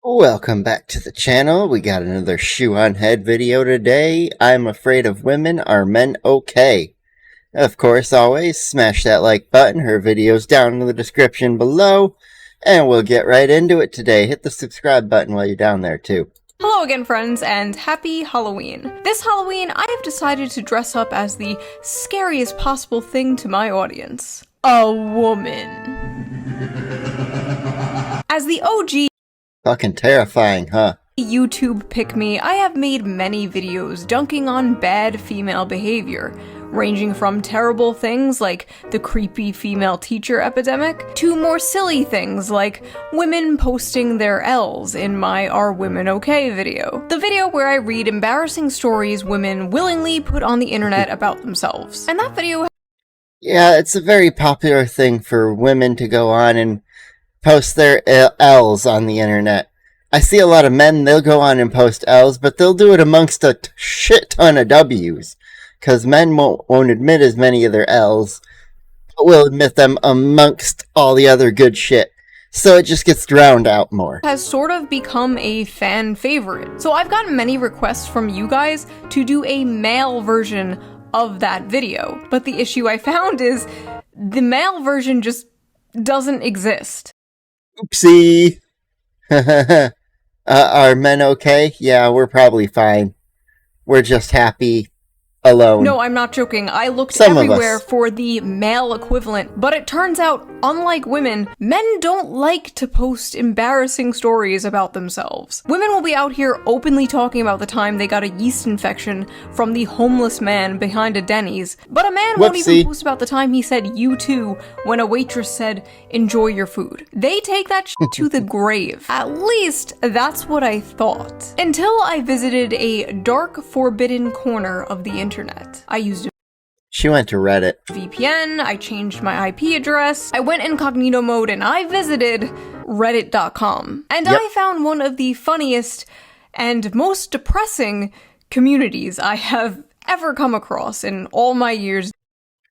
Welcome back to the channel. We got another shoe on head video today. I'm afraid of women. Are men okay? Of course, always smash that like button. Her video's down in the description below. And we'll get right into it today. Hit the subscribe button while you're down there too. Hello again, friends, and happy Halloween. This Halloween, I have decided to dress up as the scariest possible thing to my audience. A woman. As the OG Fucking terrifying, huh? YouTube pick-me, I have made many videos dunking on bad female behavior, ranging from terrible things like the creepy female teacher epidemic, to more silly things like women posting their L's in my Are Women Okay video. The video where I read embarrassing stories women willingly put on the internet about themselves. And that video— Yeah, it's a very popular thing for women to go on and post their L's on the internet. I see a lot of men, they'll go on and post L's, but they'll do it amongst a shit ton of W's. Because men won't admit as many of their L's, but will admit them amongst all the other good shit. So it just gets drowned out more. has sort of become a fan favorite. So I've gotten many requests from you guys to do a male version of that video. But the issue I found is the male version just doesn't exist. Oopsie. Are men okay? Yeah, we're probably fine. We're just happy alone. No, I'm not joking. I looked Some of everywhere us. for the male equivalent, but it turns out, unlike women, men don't like to post embarrassing stories about themselves. Women will be out here openly talking about the time they got a yeast infection from the homeless man behind a Denny's, but a man won't even Whoopsie. post about the time he said "you too" when a waitress said "enjoy your food." They take that shit to the grave. At least, that's what I thought. Until I visited a dark, forbidden corner of the internet. I used a She went to Reddit. VPN, I changed my IP address, I went incognito mode, and I visited reddit.com. And Yep. I found one of the funniest and most depressing communities I have ever come across in all my years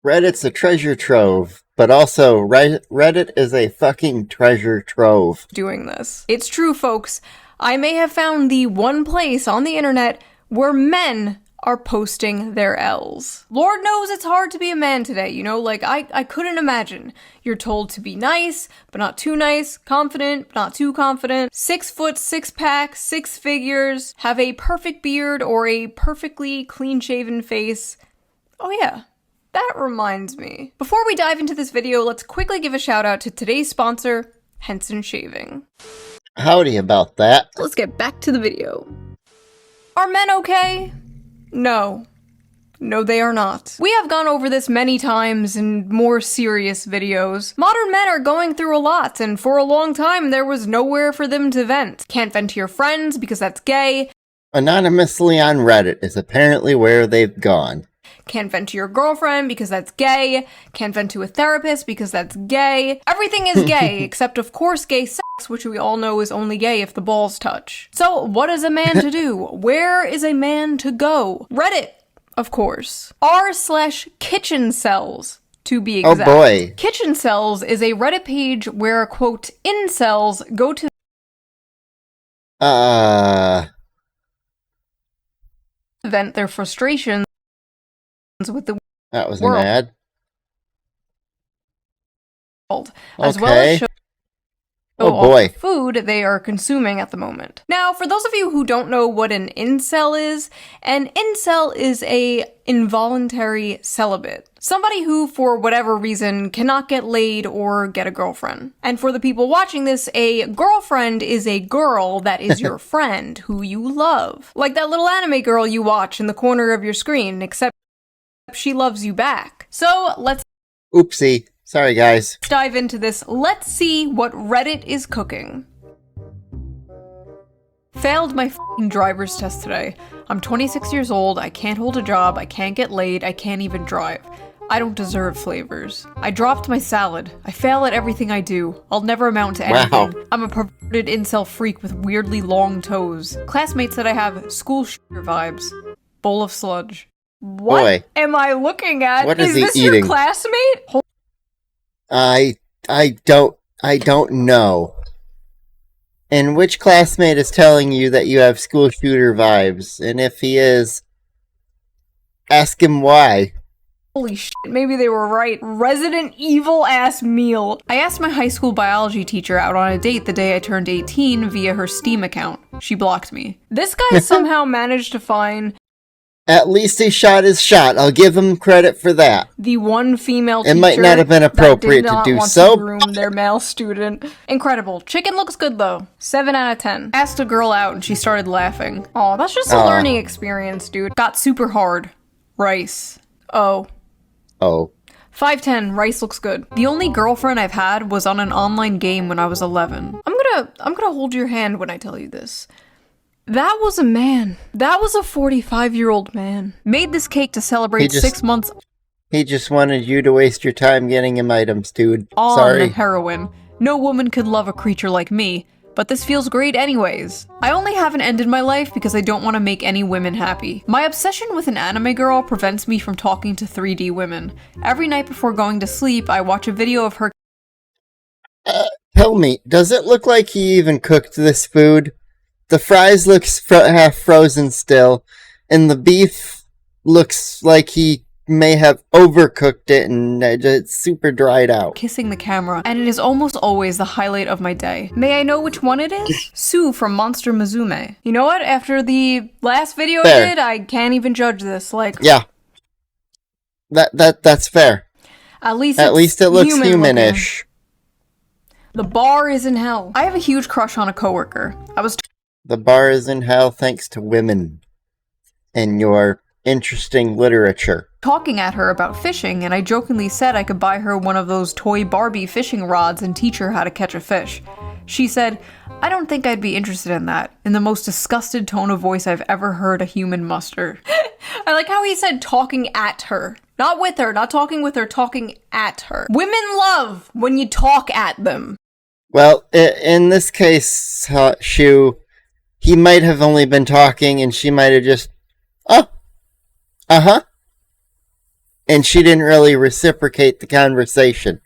Reddit's a treasure trove, but also Reddit is a fucking treasure trove. doing this. It's true, folks. I may have found the one place on the internet where men are posting their L's. Lord knows it's hard to be a man today, you know? Like, I couldn't imagine. You're told to be nice, but not too nice, confident, but not too confident, 6 foot, 6 pack, 6 figures, have a perfect beard or a perfectly clean-shaven face. Oh yeah. That reminds me. Before we dive into this video, let's quickly give a shout out to today's sponsor, Henson Shaving. Howdy about that. Let's get back to the video. Are men okay? No. No, they are not. We have gone over this many times in more serious videos. Modern men are going through a lot, and for a long time there was nowhere for them to vent. Can't vent to your friends because that's gay. Anonymously on Reddit is apparently where they've gone. Can't vent to your girlfriend because that's gay. Can't vent to a therapist because that's gay. Everything is gay, except of course gay sex, which we all know is only gay if the balls touch. So what is a man to do? Where is a man to go? Reddit, of course. r/kitchen cells, to be Oh exact. boy. Kitchen cells is a Reddit page where, quote, incels go to vent their frustrations with the That was World. an ad. world, as well as Okay. show Oh all boy. the food they are consuming at the moment. Now, for those of you who don't know what an incel is a involuntary celibate. Somebody who, for whatever reason, cannot get laid or get a girlfriend. And for the people watching this, a girlfriend is a girl that is your friend, who you love. Like that little anime girl you watch in the corner of your screen, except she loves you back. So, let's Oopsie. Sorry, guys. dive into this. Let's see what Reddit is cooking. Failed my f***ing driver's test today. I'm 26 years old, I can't hold a job, I can't get laid, I can't even drive. I don't deserve flavors. I dropped my salad. I fail at everything I do. I'll never amount to anything. Wow. I'm a perverted incel freak with weirdly long toes. Classmates said I have school shooter vibes. Bowl of sludge. What Boy. am I looking at? What is he this eating? your classmate? I don't know. And which classmate is telling you that you have school shooter vibes? And if he is, ask him why. Holy shit, maybe they were right. Resident Evil ass meal. I asked my high school biology teacher out on a date the day I turned 18 via her Steam account. She blocked me. This guy somehow managed to find At least he shot his shot. I'll give him credit for that. the one female teacher It might not have been appropriate that did not to do want so. to groom their male student. Incredible. Chicken looks good though. 7 out of 10. Asked a girl out and she started laughing. Oh, that's just a learning experience, dude. Got super hard. Rice. Oh. 5'10", rice looks good. The only girlfriend I've had was on an online game when I was 11. I'm gonna hold your hand when I tell you this. That was a man. That was a 45-year-old man. Made this cake to celebrate 6 months He just wanted you to waste your time getting him items, dude. on Sorry. heroin. No woman could love a creature like me, but this feels great anyways. I only haven't ended my life because I don't want to make any women happy. My obsession with an anime girl prevents me from talking to 3D women. Every night before going to sleep, I watch a video of her. Tell me, does it look like he even cooked this food? The fries look half frozen still, and the beef looks like he may have overcooked it and it's super dried out. Kissing the camera, and it is almost always the highlight of my day. May I know which one it is? Sue from Monster Musume. You know what? After the last video Fair. I did, I can't even judge this. Like, Yeah. That's fair. at least At least it looks human-looking. humanish. The bar is in hell. I have a huge crush on a coworker. I was The bar is in hell thanks to women and your interesting literature. talking at her about fishing, and I jokingly said I could buy her one of those toy Barbie fishing rods and teach her how to catch a fish. She said, "I don't think I'd be interested in that," in the most disgusted tone of voice I've ever heard a human muster. I like how he said talking at her. Not with her, not talking with her, talking at her. Women love when you talk at them. Well, in this case, Shu, he might have only been talking and she might have just, and she didn't really reciprocate the conversation.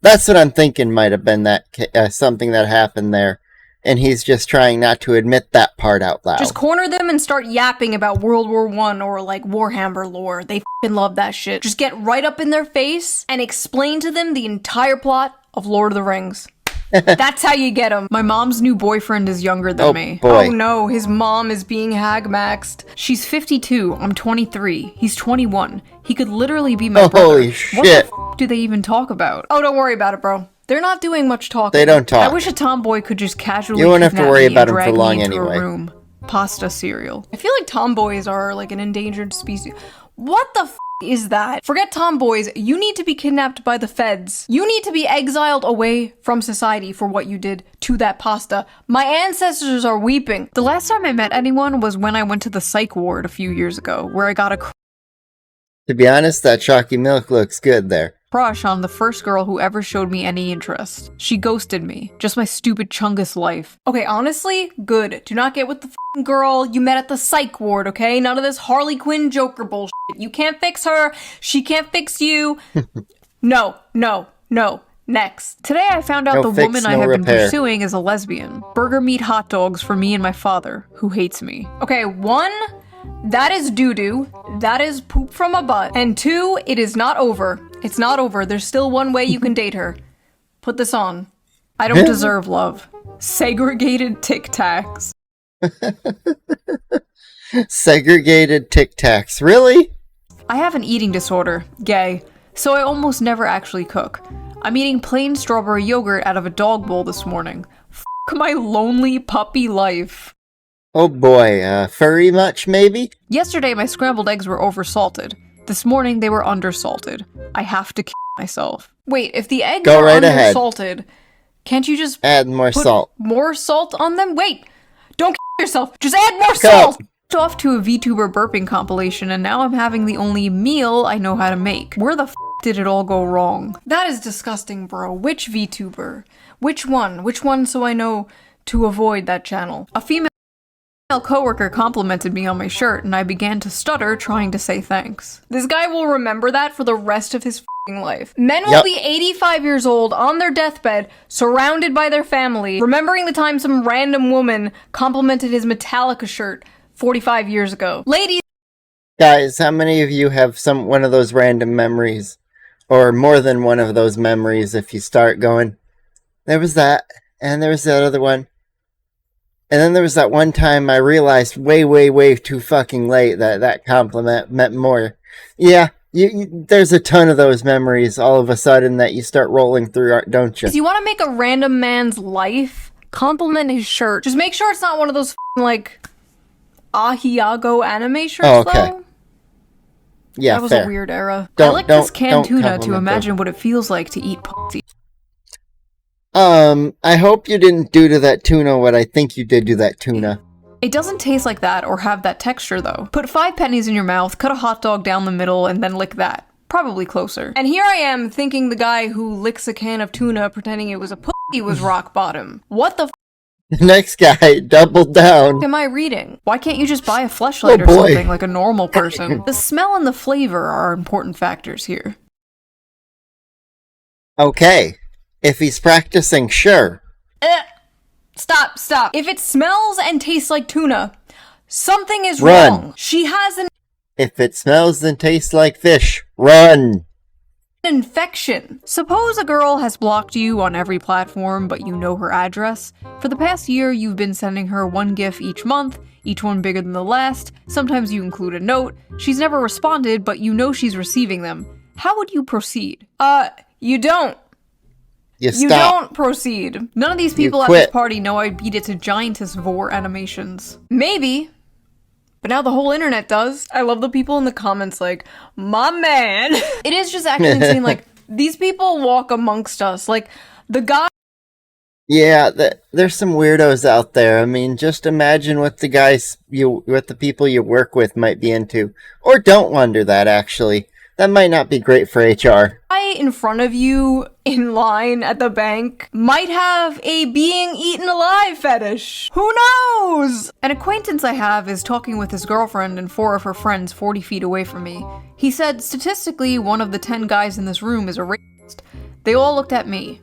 That's what I'm thinking might have been that something that happened there. And he's just trying not to admit that part out loud. Just corner them and start yapping about World War I or like Warhammer lore. They f***ing love that shit. Just get right up in their face and explain to them the entire plot of Lord of the Rings. That's how you get them. My mom's new boyfriend is younger than me. Boy. Oh no, his mom is being hag-maxed. She's 52, I'm 23, he's 21. He could literally be my brother. Holy What shit. the f*** do they even talk about? Oh, don't worry about it, bro. They're not doing much talking. They don't talk. I wish a tomboy could just casually You won't have to kidnap worry me about and him for drag me long into anyway. A room. Pasta cereal. I feel like tomboys are like an endangered species. What the f*** is that? Forget tomboys, you need to be kidnapped by the feds. You need to be exiled away from society for what you did to that pasta. My ancestors are weeping. The last time I met anyone was when I went to the psych ward a few years ago, where I got a To be honest, that chalky milk looks good there. crush on the first girl who ever showed me any interest. She ghosted me. Just my stupid Chungus life. Okay, honestly, good. Do not get with the f***ing girl you met at the psych ward, okay? None of this Harley Quinn Joker bullshit. You can't fix her. She can't fix you. No. Next. Today I found out No the fix, woman no I have been repair. pursuing is a lesbian. Burger meat hot dogs for me and my father, who hates me. Okay, 1, that is doo-doo. That is poop from a butt. And 2, it is not over. It's not over. There's still one way you can date her. Put this on. I don't deserve love. Segregated Tic Tacs. Segregated Tic Tacs. Really? I have an eating disorder, gay, so I almost never actually cook. I'm eating plain strawberry yogurt out of a dog bowl this morning. F*** my lonely puppy life. Oh boy, furry much maybe? Yesterday my scrambled eggs were oversalted. This morning they were undersalted. I have to kill myself. Wait, if the eggs Go are right ahead. undersalted, can't you just Add more put salt. more salt on them? Wait, don't kill yourself. Just add more Cut. salt. Off to a VTuber burping compilation, and now I'm having the only meal I know how to make. Where the f did it all go wrong? That is disgusting, bro. Which VTuber? Which one? Which one so I know to avoid that channel? A female female coworker complimented me on my shirt, and I began to stutter trying to say thanks. This guy will remember that for the rest of his f***ing life. Men will be 85 years old on their deathbed, surrounded by their family, remembering the time some random woman complimented his Metallica shirt 45 years ago. Ladies, Guys, how many of you have one of those random memories? Or more than one of those memories if you start going, there was that, and there was that other one. And then there was that one time I realized way, way, way too fucking late that compliment meant more. Yeah, there's a ton of those memories all of a sudden that you start rolling through, don't you? if you want to make a random man's life, compliment his shirt. Just make sure it's not one of those like Ahiago anime shirts, Oh, okay. though. Yeah, That was fair. a weird era. I Don't- like this don't- canned don't tuna to compliment imagine what it feels like to eat pussy. I hope you didn't do to that tuna what I think you did to that tuna. It doesn't taste like that or have that texture, though. Put 5 pennies in your mouth, cut a hot dog down the middle, and then lick that. Probably closer. And here I am thinking the guy who licks a can of tuna pretending it was a pussy was rock bottom. What the f*** The next guy doubled down. am I reading? Why can't you just buy a fleshlight Oh, or boy. something like a normal person? The smell and the flavor are important factors here. Okay. If he's practicing, sure. Stop. If it smells and tastes like tuna, something is Run. wrong. She has an If it smells and tastes like fish, run. infection. Suppose a girl has blocked you on every platform, but you know her address. For the past year, you've been sending her one GIF each month, each one bigger than the last. Sometimes you include a note. She's never responded, but you know she's receiving them. How would you proceed? You don't. You You stop. don't proceed. None of these people at quit. this party know I beat it to Giantess Vor animations. Maybe. But now the whole internet does. I love the people in the comments like, my man. It is just actually insane. Like, these people walk amongst us. Like, the guy. Yeah, there's some weirdos out there. I mean, just imagine what the people you work with might be into. Or don't wonder that, actually. That might not be great for HR. In front of you in line at the bank might have a being eaten alive fetish. Who knows? An acquaintance I have is talking with his girlfriend and 4 of her friends 40 feet away from me. He said, statistically, one of the 10 guys in this room is a racist. They all looked at me.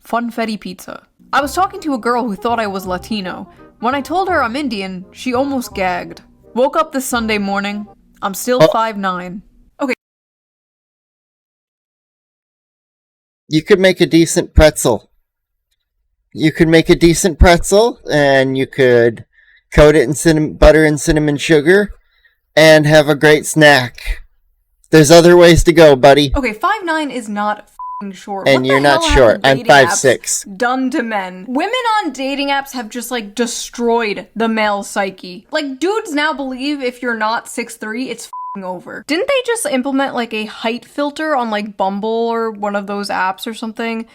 Funfetti pizza. I was talking to a girl who thought I was Latino. When I told her I'm Indian, she almost gagged. Woke up this Sunday morning. I'm still 5'9". You could make a decent pretzel. And you could coat it in butter and cinnamon sugar, and have a great snack. There's other ways to go, buddy. Okay, 5'9" is not f***ing short. And What you're the not hell have short. I'm dating apps 5'6". Done to men. Women on dating apps have just like destroyed the male psyche. Like dudes now believe if you're not 6'3", it's f***ing over. Didn't they just implement like a height filter on like Bumble or one of those apps or something?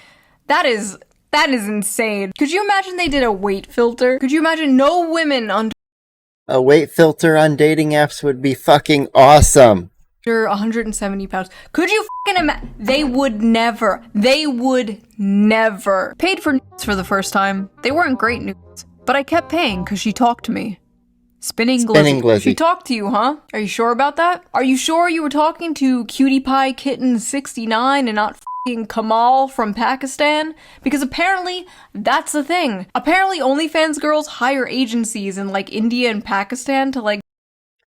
That is insane. Could you imagine they did a weight filter? Could you imagine no women under A weight filter on dating apps would be fucking awesome. 170 pounds. Could you fucking imagine? They would never. Paid for nudes for the first time. They weren't great nudes, but I kept paying because she talked to me. Spinning Glizzy. She talked to you, huh? Are you sure about that? Are you sure you were talking to Cutie Pie Kitten 69 and not fucking Kamal from Pakistan? Because apparently that's the thing. Apparently OnlyFans girls hire agencies in like India and Pakistan to like.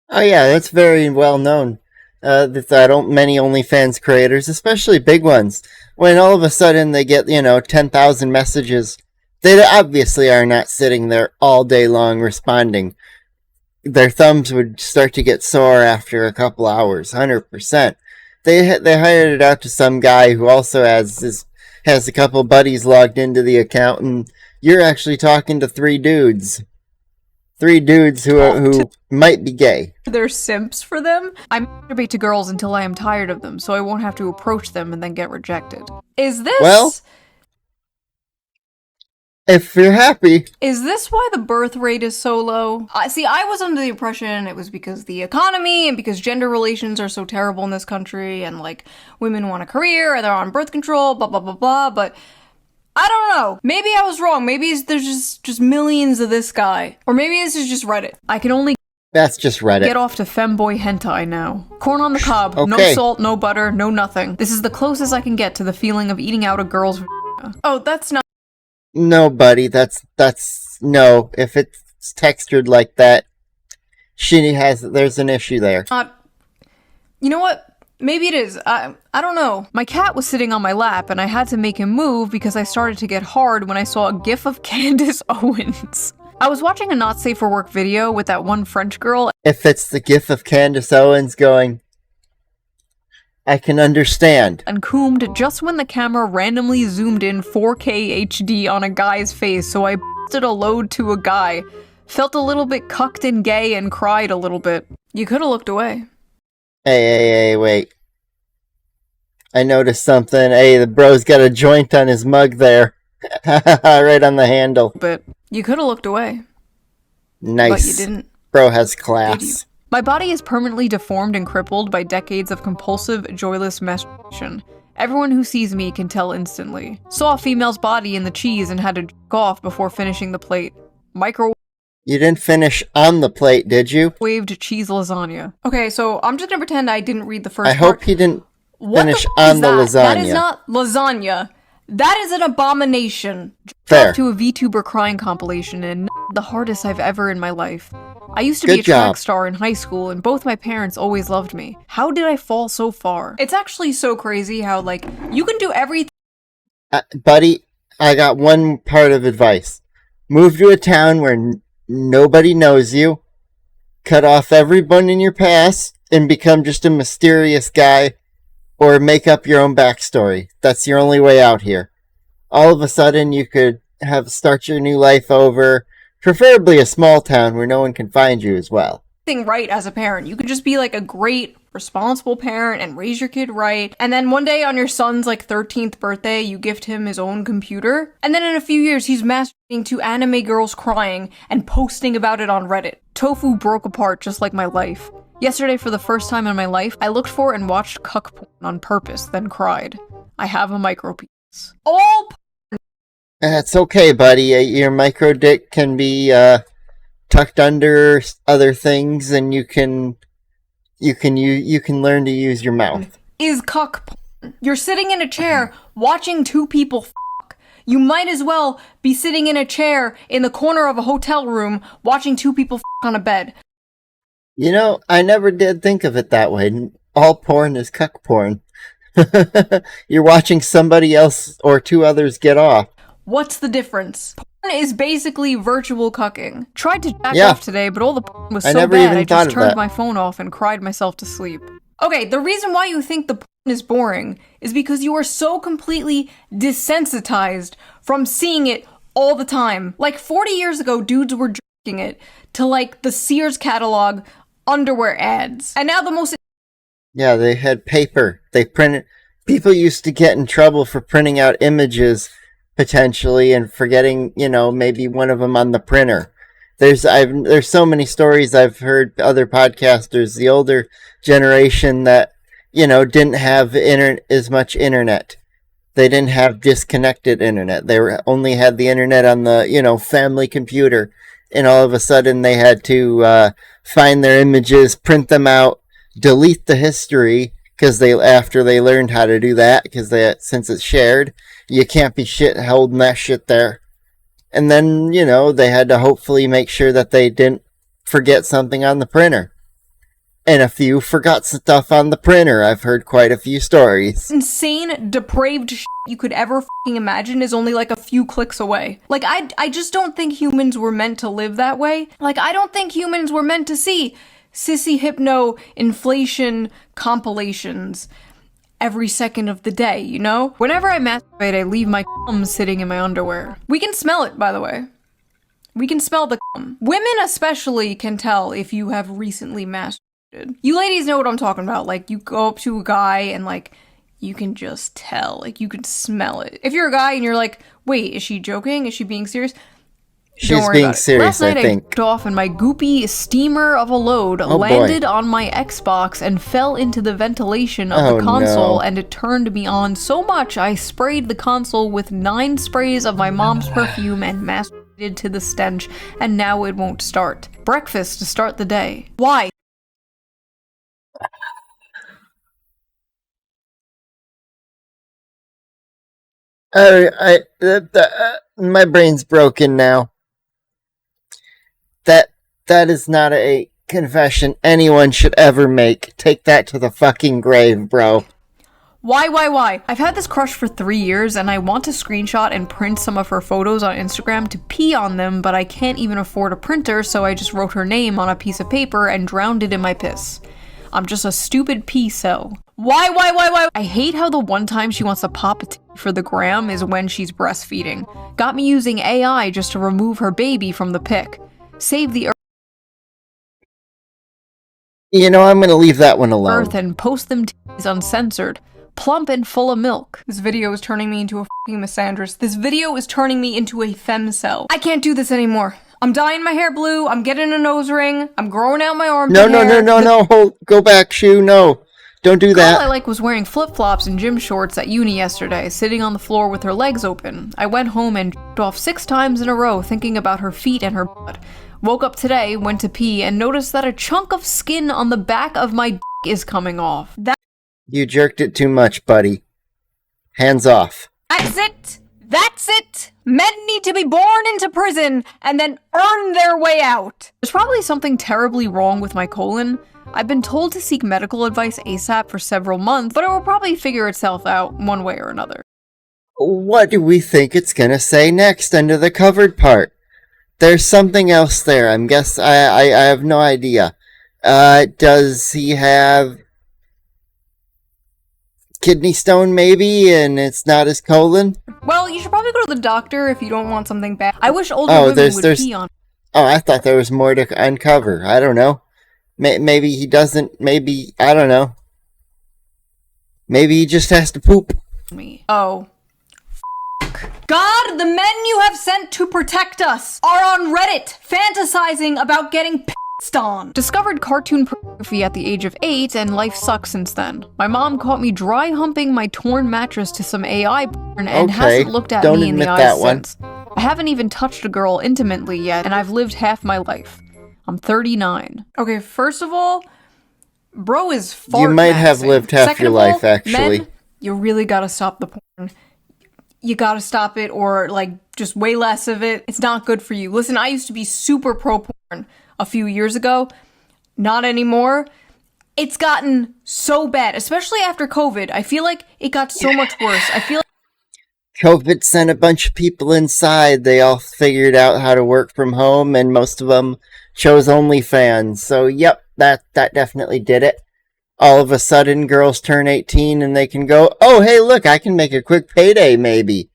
Oh yeah, that's very well known. Many OnlyFans creators, especially big ones, when all of a sudden they get, 10,000 messages, they obviously are not sitting there all day long responding. Their thumbs would start to get sore after a couple hours, 100%. They hired it out to some guy who also has a couple buddies logged into the account, and you're actually talking to 3 dudes. 3 dudes who might be gay. They're simps for them. I masturbate to girls until I am tired of them, so I won't have to approach them and then get rejected. Is this if you're happy. Is this why the birth rate is so low? See, I was under the impression it was because the economy and because gender relations are so terrible in this country and like women want a career and they're on birth control, blah blah blah blah, but I don't know. Maybe I was wrong. Maybe there's just millions of this guy. Or maybe this is just Reddit. I can only That's just Reddit. get off to femboy hentai now. Corn on the cob. No Okay. salt, no butter, no nothing. This is the closest I can get to the feeling of eating out a girl's vagina. Oh, that's not. No, buddy, that's no. If it's textured like that, there's an issue there. You know what? Maybe it is. I don't know. My cat was sitting on my lap and I had to make him move because I started to get hard when I saw a gif of Candace Owens. I was watching a not safe for work video with that one French girl. If it's the gif of Candace Owens going, I can understand. And coomed just when the camera randomly zoomed in 4K HD on a guy's face, so I did a load to a guy. Felt a little bit cucked and gay and cried a little bit. You could have looked away. Hey, wait. I noticed something. Hey, the bro's got a joint on his mug there. Right on the handle. But you could have looked away. Nice. But you didn't. Bro has Did you? class. My body is permanently deformed and crippled by decades of compulsive, joyless masturbation. Everyone who sees me can tell instantly. Saw a female's body in the cheese and had to jerk off before finishing the plate. Microwaved You didn't finish on the plate, did you? cheese lasagna. Okay, so I'm just gonna pretend I didn't read the first I part. hope he didn't What finish the f- on is the that? That lasagna. is not lasagna. That is an abomination. Fair. Off to a VTuber crying compilation and the hardest I've ever in my life. I used to be Good a track job. star in high school and both my parents always loved me. How did I fall so far? It's actually so crazy how, like, you can do everything. Buddy, I got one part of advice. Move to a town where nobody knows you, cut off everyone in your past, and become just a mysterious guy, or make up your own backstory. That's your only way out here. All of a sudden, you could start your new life over, preferably a small town where no one can find you as well. Right as a parent. You could just be like a great, responsible parent and raise your kid right. And then one day on your son's like 13th birthday, you gift him his own computer. And then in a few years, he's masturbating to anime girls crying and posting about it on Reddit. Tofu broke apart just like my life. Yesterday, for the first time in my life, I looked for and watched cuck porn on purpose, then cried. I have a micro penis. All That's okay, buddy. Your micro dick can be tucked under other things, and you can learn to use your mouth. is cuck porn. You're sitting in a chair watching two people fuck. You might as well be sitting in a chair in the corner of a hotel room watching two people fuck on a bed. You know, I never did think of it that way. All porn is cuck porn. You're watching somebody else or two others get off. What's the difference? Porn is basically virtual cucking. Tried to jack Yeah. off today, but all the porn was I so never bad even I thought just of turned that. my phone off and cried myself to sleep. Okay, the reason why you think the porn is boring is because you are so completely desensitized from seeing it all the time. Like 40 years ago, dudes were jerking it to like the Sears catalog underwear ads. And now the most Yeah, they had paper. They printed. People used to get in trouble for printing out images potentially and forgetting, maybe one of them on the printer. There's so many stories I've heard other podcasters, the older generation that, didn't have as much internet. They didn't have disconnected internet. They only had the internet on the, family computer. And all of a sudden they had to find their images, print them out, delete the history, because after they learned how to do that, since it's shared, you can't be holding that shit there. And then, they had to hopefully make sure that they didn't forget something on the printer. And a few forgot stuff on the printer. I've heard quite a few stories. insane, depraved shit you could ever fucking imagine is only like a few clicks away. Like, I just don't think humans were meant to live that way. Like, I don't think humans were meant to see sissy hypno inflation compilations every second of the day, you know? Whenever I masturbate, I leave my cum sitting in my underwear. We can smell it, by the way. We can smell the cum. Women especially can tell if you have recently masturbated. You ladies know what I'm talking about. Like, you go up to a guy and, like, you can just tell. Like, you can smell it. If you're a guy and you're like, wait, is she joking? Is she being serious? She's being serious, Last night I think. I jerked off and my goopy steamer of a load landed on my Xbox and fell into the ventilation of the console, and it turned me on so much I sprayed the console with 9 sprays of my mom's perfume and masturbated to the stench, and now it won't start. Breakfast to start the day. Why? My brain's broken now. That is not a confession anyone should ever make. Take that to the fucking grave, bro. Why? I've had this crush for 3 years and I want to screenshot and print some of her photos on Instagram to pee on them, but I can't even afford a printer, so I just wrote her name on a piece of paper and drowned it in my piss. I'm just a stupid pee cell. Why? I hate how the one time she wants to pop a titty for the gram is when she's breastfeeding. Got me using AI just to remove her baby from the pic. Save the You know, I'm gonna leave that one alone. earth and post them titties uncensored. Plump and full of milk. This video is turning me into a fucking misandrist. This video is turning me into a femcel. I can't do this anymore. I'm dyeing my hair blue, I'm getting a nose ring, I'm growing out my armpit hair. No, hold, go back, Shu, no. Don't do that. All I was wearing flip-flops and gym shorts at uni yesterday, sitting on the floor with her legs open. I went home and jerked off 6 times in a row thinking about her feet and her butt. Woke up today, went to pee, and noticed that a chunk of skin on the back of my is coming off. You jerked it too much, buddy. Hands off. That's it! That's it! Men need to be born into prison and then earn their way out! There's probably something terribly wrong with my colon. I've been told to seek medical advice ASAP for several months, but it will probably figure itself out one way or another. What do we think it's gonna say next under the covered part? There's something else there. I have no idea. Does he have kidney stone maybe, and it's not his colon? Well, you should probably go to the doctor if you don't want something bad. I wish older women would pee on. Oh, I thought there was more to uncover. I don't know. Maybe he doesn't. Maybe, I don't know. Maybe he just has to poop. Me. Oh. God, the men you have sent to protect us are on Reddit fantasizing about getting pissed on. Discovered cartoon pornography at the age of 8 and life sucks since then. My mom caught me dry humping my torn mattress to some AI porn and hasn't looked at me in the eyes since. I haven't even touched a girl intimately yet, and I've lived half my life. I'm 39. Okay, first of all, bro is fart You might maxing. have lived half your life, actually. Men, you really gotta stop the porn. You gotta stop it, or just way less of it. It's not good for you. Listen, I used to be super pro porn a few years ago. Not anymore. It's gotten so bad, especially after COVID. I feel like it got so much worse. I feel like COVID sent a bunch of people inside. They all figured out how to work from home, and most of them chose OnlyFans. So, yep, that definitely did it. All of a sudden, girls turn 18 and they can go, oh, hey, look, I can make a quick payday, maybe.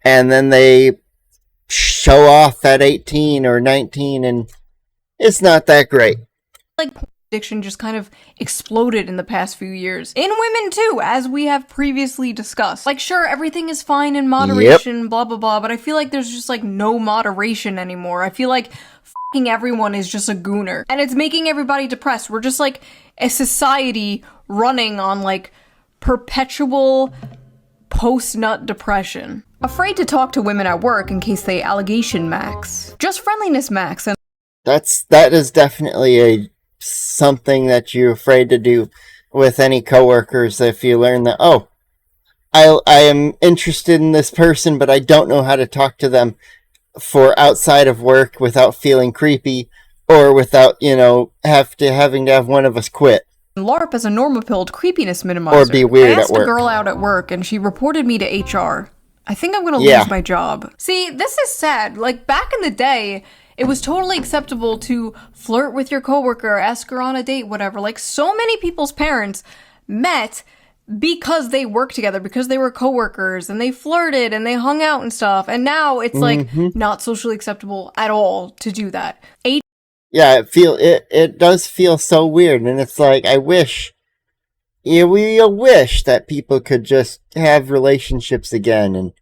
And then they show off at 18 or 19, and it's not that great. porn addiction just kind of exploded in the past few years. In women, too, as we have previously discussed. Sure, everything is fine in moderation, blah, blah, blah, but I feel like there's just, no moderation anymore. I feel like everyone is just a gooner. And it's making everybody depressed. We're just, a society running on, perpetual post-nut depression. Afraid to talk to women at work in case they allegation max. Just friendliness max. And that is definitely something that you're afraid to do with any coworkers if you learn that, oh, I am interested in this person, but I don't know how to talk to them for outside of work without feeling creepy or without, having to have one of us quit. LARP as a normopilled creepiness minimizer. Or be weird at work. I asked a girl out at work and she reported me to HR. I think I'm gonna lose my job. See, this is sad. Back in the day, it was totally acceptable to flirt with your coworker, ask her on a date, whatever. So many people's parents met because they worked together, because they were coworkers, and they flirted and they hung out and stuff. And now it's not socially acceptable at all to do that. Yeah, it does feel so weird, and it's I wish, we wish that people could just have relationships again, and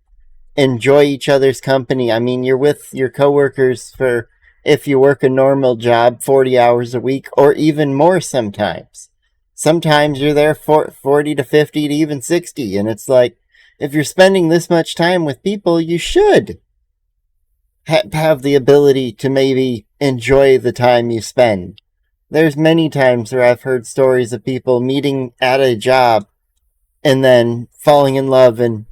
enjoy each other's company. I mean, you're with your coworkers for, if you work a normal job, 40 hours a week, or even more sometimes. Sometimes you're there for 40 to 50 to even 60, and it's like, if you're spending this much time with people, you should have the ability to maybe enjoy the time you spend. There's many times where I've heard stories of people meeting at a job and then falling in love and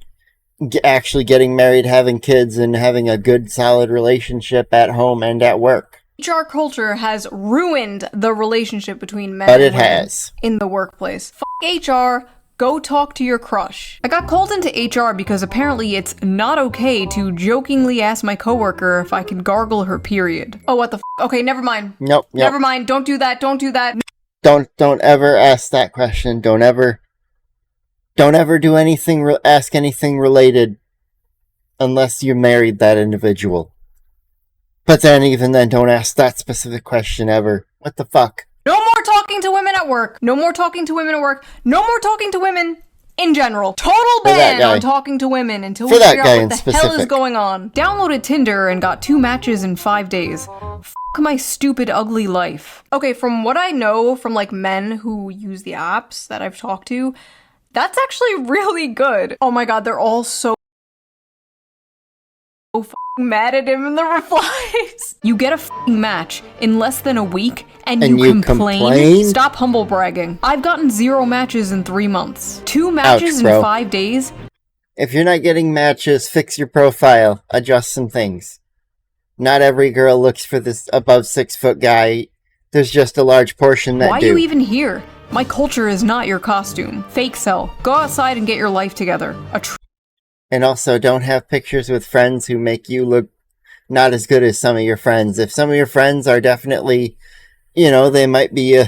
actually getting married, having kids, and having a good, solid relationship at home and at work. HR culture has ruined the relationship between men But it and women has. in the workplace. HR, go talk to your crush. I got called into HR because apparently it's not okay to jokingly ask my coworker if I can gargle her period. Oh, what the Okay, never mind. Nope. Never mind. Don't do that. Don't do that. Don't ever ask that question. Don't ever do anything, ask anything related unless you married that individual. But then, even then, don't ask that specific question ever. What the fuck? No more talking to women at work. No more talking to women at work. No more talking to women in general. Total ban on talking to women until we figure out what the hell is going on. Downloaded Tinder and got 2 matches in 5 days. Fuck my stupid, ugly life. Okay, from what I know from, like, men who use the apps that I've talked to, that's actually really good. Oh my god, they're all so mad at him in the replies. You get a match in less than a week and you complain? Stop humble bragging. I've gotten 0 matches in 3 months. 2 matches in 5 days? If you're not getting matches, fix your profile. Adjust some things. Not every girl looks for this above 6-foot guy. There's just a large portion that do. Why are you even here? My culture is not your costume. Fake sell. Go outside and get your life together. And also, don't have pictures with friends who make you look not as good as some of your friends. If some of your friends are definitely, they might be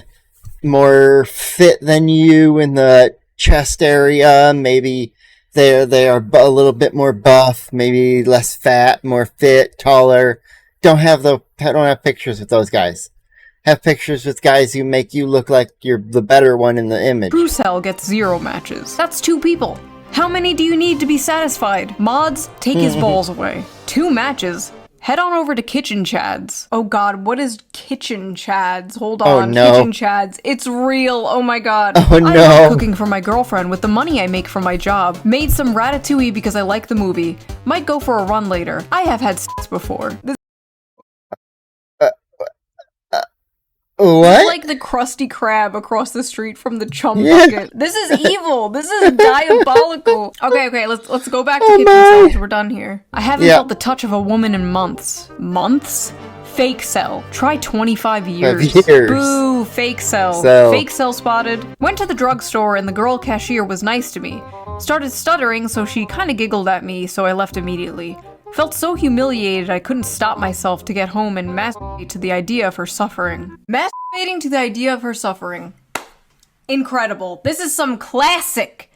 more fit than you in the chest area, maybe they are a little bit more buff, maybe less fat, more fit, taller. Don't have pictures with those guys. Have pictures with guys who make you look like you're the better one in the image. True Cell gets 0 matches. That's 2 people. How many do you need to be satisfied? Mods, take his balls away. 2 matches. Head on over to Kitchen Chads. Oh god, what is Kitchen Chads? Hold on. Oh no. Kitchen Chads. It's real. Oh my god. Oh no. I love cooking for my girlfriend with the money I make from my job. Made some ratatouille because I like the movie. Might go for a run later. I have had sex before. What? Like the Krusty Krab across the street from the chum bucket. This is evil. This is diabolical. Okay, let's go back to Kitchen Cells. We're done here. I haven't felt the touch of a woman in months. Months? Fake cell. Try 25 years. Boo, fake cell. Fake cell spotted. Went to the drugstore and the girl cashier was nice to me. Started stuttering, so she kinda giggled at me, so I left immediately. Felt so humiliated I couldn't stop myself to get home and masturbate to the idea of her suffering. Masturbating to the idea of her suffering. Incredible. This is some classic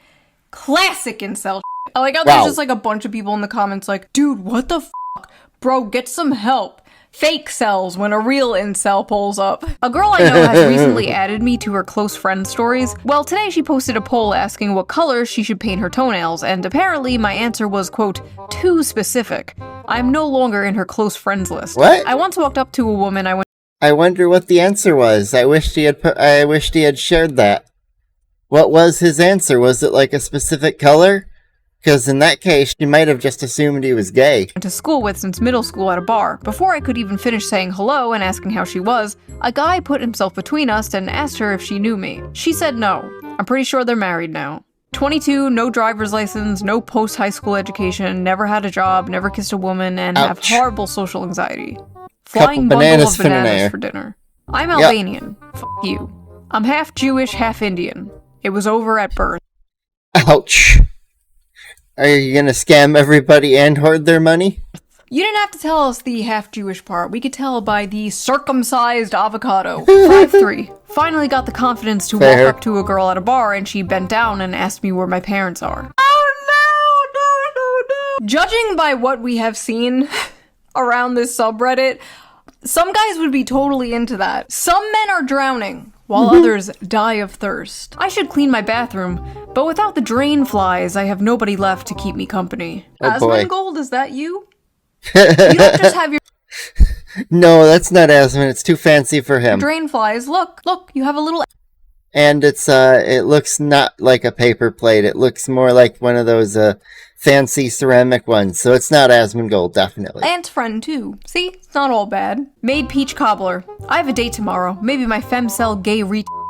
incel shit. I like how there's just like a bunch of people in the comments like, dude, what the fuck? Bro, get some help. Fake cells when a real incel pulls up. A girl I know has recently added me to her close friend stories. Well, today she posted a poll asking what color she should paint her toenails, and apparently my answer was, quote, too specific. I'm no longer in her close friends list. What? I once walked up to a woman I wonder what the answer was. I wished he had shared that. What was his answer? Was it like a specific color? Because in that case, she might have just assumed he was gay. To school with since middle school at a bar. Before I could even finish saying hello and asking how she was, a guy put himself between us and asked her if she knew me. She said no. I'm pretty sure they're married now. 22, no driver's license, no post-high school education, never had a job, never kissed a woman, and have horrible social anxiety. Flying bundle of bananas for dinner. I'm Albanian. F*** you. I'm half Jewish, half Indian. It was over at birth. Ouch. Are you gonna scam everybody and hoard their money? You didn't have to tell us the half-Jewish part. We could tell by the circumcised avocado. 5'3". Finally got the confidence to walk up to a girl at a bar and she bent down and asked me where my parents are. Oh no. Judging by what we have seen around this subreddit, some guys would be totally into that. Some men are drowning, while others die of thirst. I should clean my bathroom, But without the drain flies, I have nobody left to keep me company. Oh, boy. Asmongold, is that you? You don't just have your No, that's not Asmon. It's too fancy for him. drain flies. Look, you have a little And it looks not like a paper plate. It looks more like one of those fancy ceramic ones. So it's not Asmongold, definitely. ant friend too. See, it's not all bad. Made peach cobbler. I have a date tomorrow. Maybe my femcel gay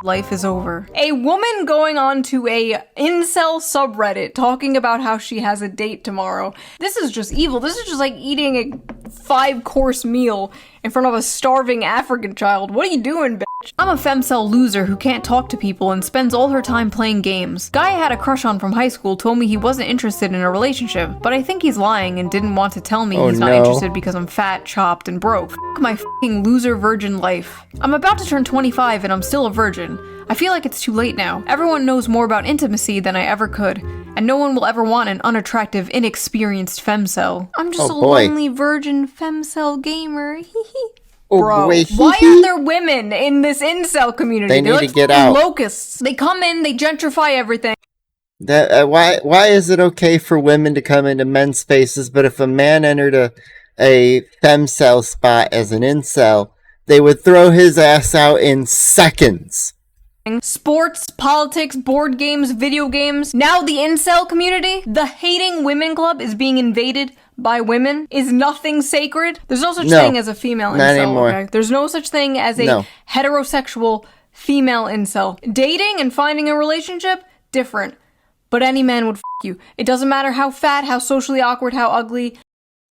life is over. A woman going on to a incel subreddit talking about how she has a date tomorrow. This is just evil. This is just like eating a 5-course meal in front of a starving African child. What are you doing, bitch? I'm a femcel loser who can't talk to people and spends all her time playing games. Guy I had a crush on from high school told me he wasn't interested in a relationship, but I think he's lying and didn't want to tell me he's not interested because I'm fat, chopped, and broke. F my f***ing loser virgin life. I'm about to turn 25 and I'm still a virgin. I feel like it's too late now. Everyone knows more about intimacy than I ever could, and no one will ever want an unattractive, inexperienced femcel. I'm just a lonely virgin femcel gamer. Bro, why aren't there women in this incel community? They They're need like to get out. locusts. They come in, they gentrify everything. Why is it okay for women to come into men's spaces, but if a man entered a femcel spot as an incel, they would throw his ass out in seconds? Sports, politics, board games, video games. Now the incel community, the hating women club is being invaded by women. Is nothing sacred? There's no such thing as a female not incel, anymore. okay? There's no such thing as a heterosexual female incel. Dating and finding a relationship, different. But any man would f*** you. It doesn't matter how fat, how socially awkward, how ugly.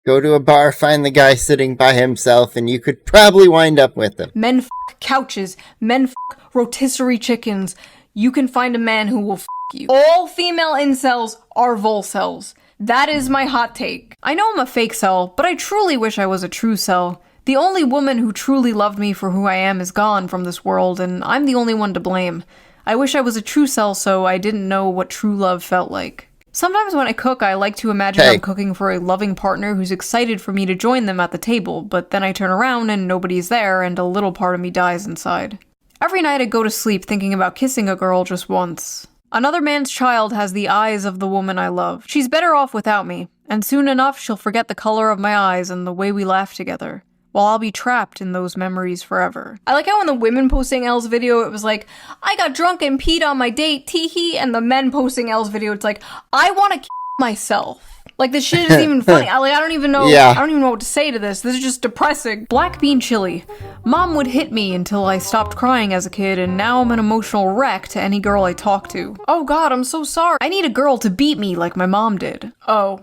Go to a bar, find the guy sitting by himself, and you could probably wind up with him. Men f*** couches. Men f*** rotisserie chickens. You can find a man who will f*** you. All female incels are volcels. That is my hot take. I know I'm a fake cell, but I truly wish I was a true cell. The only woman who truly loved me for who I am is gone from this world, and I'm the only one to blame. I wish I was a true cell so I didn't know what true love felt like. Sometimes when I cook, I like to imagine I'm cooking for a loving partner who's excited for me to join them at the table, but then I turn around and nobody's there and a little part of me dies inside. Every night I go to sleep thinking about kissing a girl just once. Another man's child has the eyes of the woman I love. She's better off without me, and soon enough she'll forget the color of my eyes and the way we laughed together, while I'll be trapped in those memories forever. I like how in the women posting Elle's video, it was like, I got drunk and peed on my date, teehee, and the men posting Elle's video, it's like, I want to kill myself. Like, this shit isn't even funny. I don't even know. I don't even know what to say to this. This is just depressing. Black bean chili. Mom would hit me until I stopped crying as a kid, and now I'm an emotional wreck to any girl I talk to. Oh god, I'm so sorry. I need a girl to beat me like my mom did. Oh.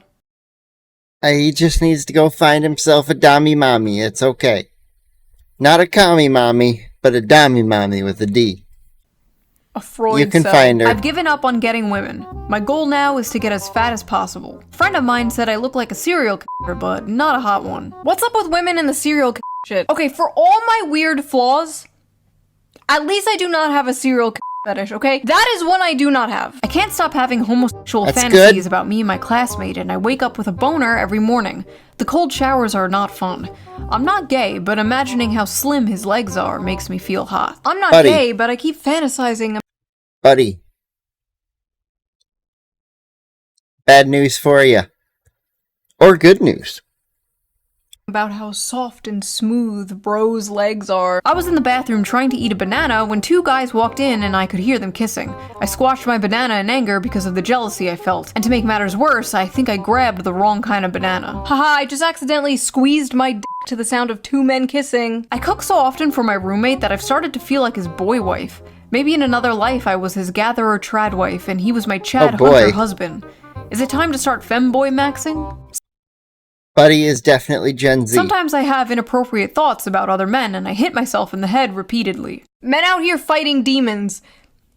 He just needs to go find himself a dommy mommy. It's okay. Not a commie mommy, but a dommy mommy with a D. A Freud You can cell. find her. I've given up on getting women. My goal now is to get as fat as possible. A friend of mine said I look like a serial killer, but not a hot one. What's up with women and the serial killer shit? Okay, for all my weird flaws, at least I do not have a serial killer fetish, okay? That is one I do not have. I can't stop having homosexual fantasies about me and my classmate, and I wake up with a boner every morning. The cold showers are not fun. I'm not gay, but imagining how slim his legs are makes me feel hot. I'm not gay, but I keep fantasizing. Buddy. Bad news for you. Or good news. About how soft and smooth bro's legs are. I was in the bathroom trying to eat a banana when two guys walked in and I could hear them kissing. I squashed my banana in anger because of the jealousy I felt. And to make matters worse, I think I grabbed the wrong kind of banana. Haha, I just accidentally squeezed my dick to the sound of two men kissing. I cook so often for my roommate that I've started to feel like his boy wife. Maybe in another life I was his gatherer trad wife and he was my Chad Hunter husband. Is it time to start femboy maxing? Buddy is definitely Gen Z. Sometimes I have inappropriate thoughts about other men and I hit myself in the head repeatedly. Men out here fighting demons.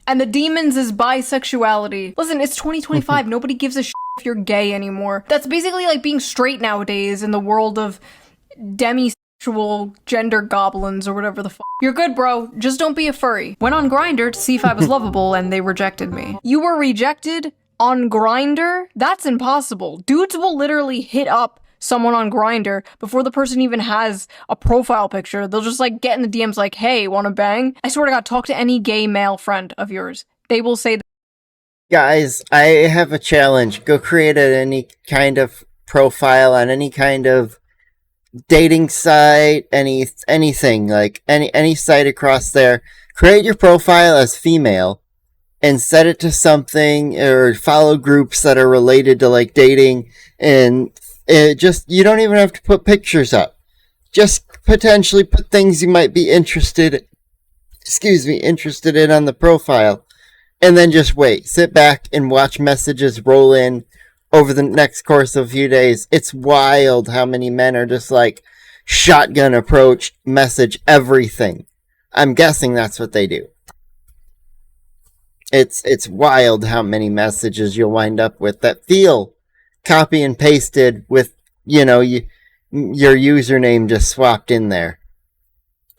And the demons is bisexuality. Listen, it's 2025. Nobody gives a shit if you're gay anymore. That's basically like being straight nowadays in the world of demisexual gender goblins or whatever the fuck. You're good, bro. Just don't be a furry. Went on Grindr to see if I was lovable and they rejected me. You were rejected on Grindr? That's impossible. Dudes will literally hit up someone on Grindr before the person even has a profile picture. They'll just like get in the DMs like, hey, wanna bang? I swear to God, talk to any gay male friend of yours. They will say Guys, I have a challenge. Go create any kind of profile on any kind of dating site, anything, like any site across there. Create your profile as female and set it to something, or follow groups that are related to like dating, and you don't even have to put pictures up. Just potentially put things you might be interested in on the profile, and then just wait. Sit back and watch messages roll in over the next course of a few days. It's wild how many men are just like shotgun approach, message everything. I'm guessing that's what they do. It's wild how many messages you'll wind up with that feel copy and pasted with, your username just swapped in there.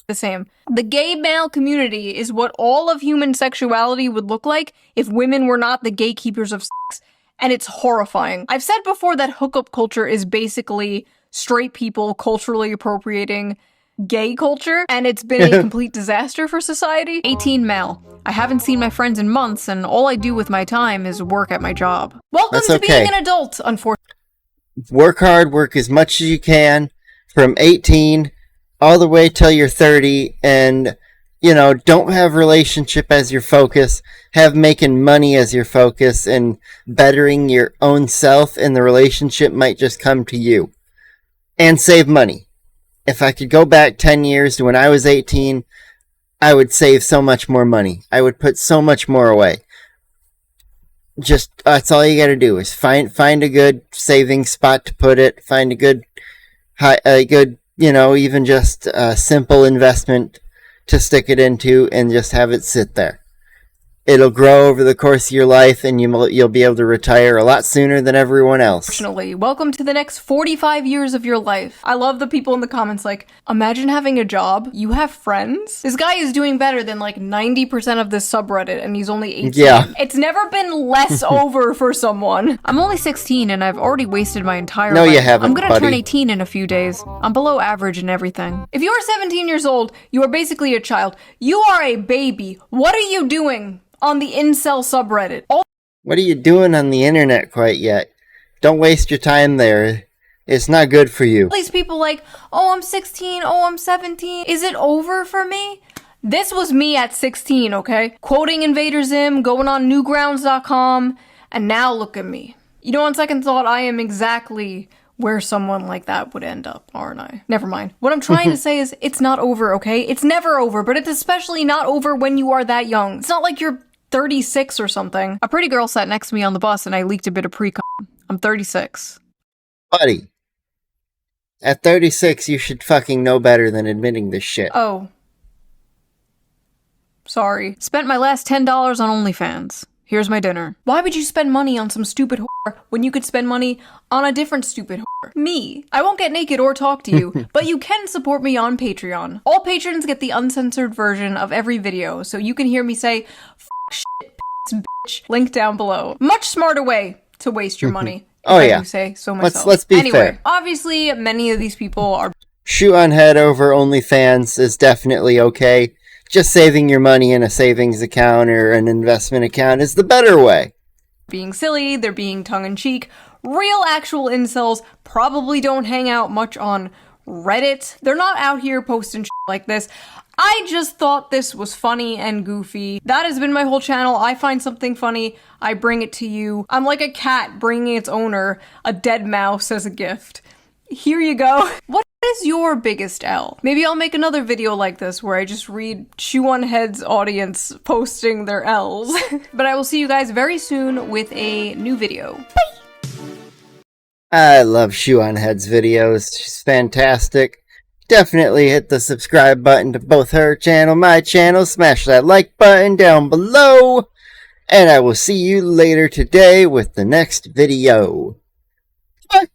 The same. The gay male community is what all of human sexuality would look like if women were not the gatekeepers of sex, and it's horrifying. I've said before that hookup culture is basically straight people culturally appropriating gay culture, and it's been a complete disaster for society. 18 male. I haven't seen my friends in months, and all I do with my time is work at my job. Welcome to being an adult, unfortunately. Work hard, work as much as you can, from 18 all the way till you're 30, and, don't have relationship as your focus. Have making money as your focus, and bettering your own self, and the relationship might just come to you. And save money. If I could go back 10 years to when I was 18, I would save so much more money. I would put so much more away. Just, that's all you gotta do is find a good saving spot to put it, find a good, even just a simple investment to stick it into, and just have it sit there. It'll grow over the course of your life, and you'll be able to retire a lot sooner than everyone else. Unfortunately, welcome to the next 45 years of your life. I love the people in the comments like, imagine having a job, you have friends? This guy is doing better than like 90% of this subreddit, and he's only 18. Yeah. It's never been less over for someone. I'm only 16 and I've already wasted my entire life. No, you haven't, I'm gonna buddy. turn 18 in a few days. I'm below average in everything. If you are 17 years old, you are basically a child. You are a baby. What are you doing on the incel subreddit? What are you doing on the internet quite yet? Don't waste your time there. It's not good for you. These people like, oh, I'm 16, oh, I'm 17. Is it over for me? This was me at 16, okay? Quoting Invader Zim, going on newgrounds.com, and now look at me. On second thought, I am exactly where someone like that would end up, aren't I? Never mind. What I'm trying to say is, it's not over, okay? It's never over, but it's especially not over when you are that young. It's not like you're 36 or something. A pretty girl sat next to me on the bus and I leaked a bit of pre-com. I'm 36. Buddy, at 36, you should fucking know better than admitting this shit. Oh. Sorry. Spent my last $10 on OnlyFans. Here's my dinner. Why would you spend money on some stupid whore when you could spend money on a different stupid whore? Me. I won't get naked or talk to you, but you can support me on Patreon. All patrons get the uncensored version of every video, so you can hear me say, shit, bitch, link down below. Much smarter way to waste your money. Oh I yeah. do say so myself. Let's be fair. Obviously, many of these people are shoe on head over OnlyFans is definitely okay. Just saving your money in a savings account or an investment account is the better way. being silly, they're being tongue-in-cheek. Real actual incels probably don't hang out much on Reddit. They're not out here posting shit like this. I just thought this was funny and goofy. That has been my whole channel. I find something funny, I bring it to you. I'm like a cat bringing its owner a dead mouse as a gift. Here you go. What is your biggest L? Maybe I'll make another video like this where I just read Shoe on Head's audience posting their L's. But I will see you guys very soon with a new video. Bye! I love Shoe on Head's videos. She's fantastic. Definitely hit the subscribe button to both her channel, my channel. Smash that like button down below. And I will see you later today with the next video. Bye!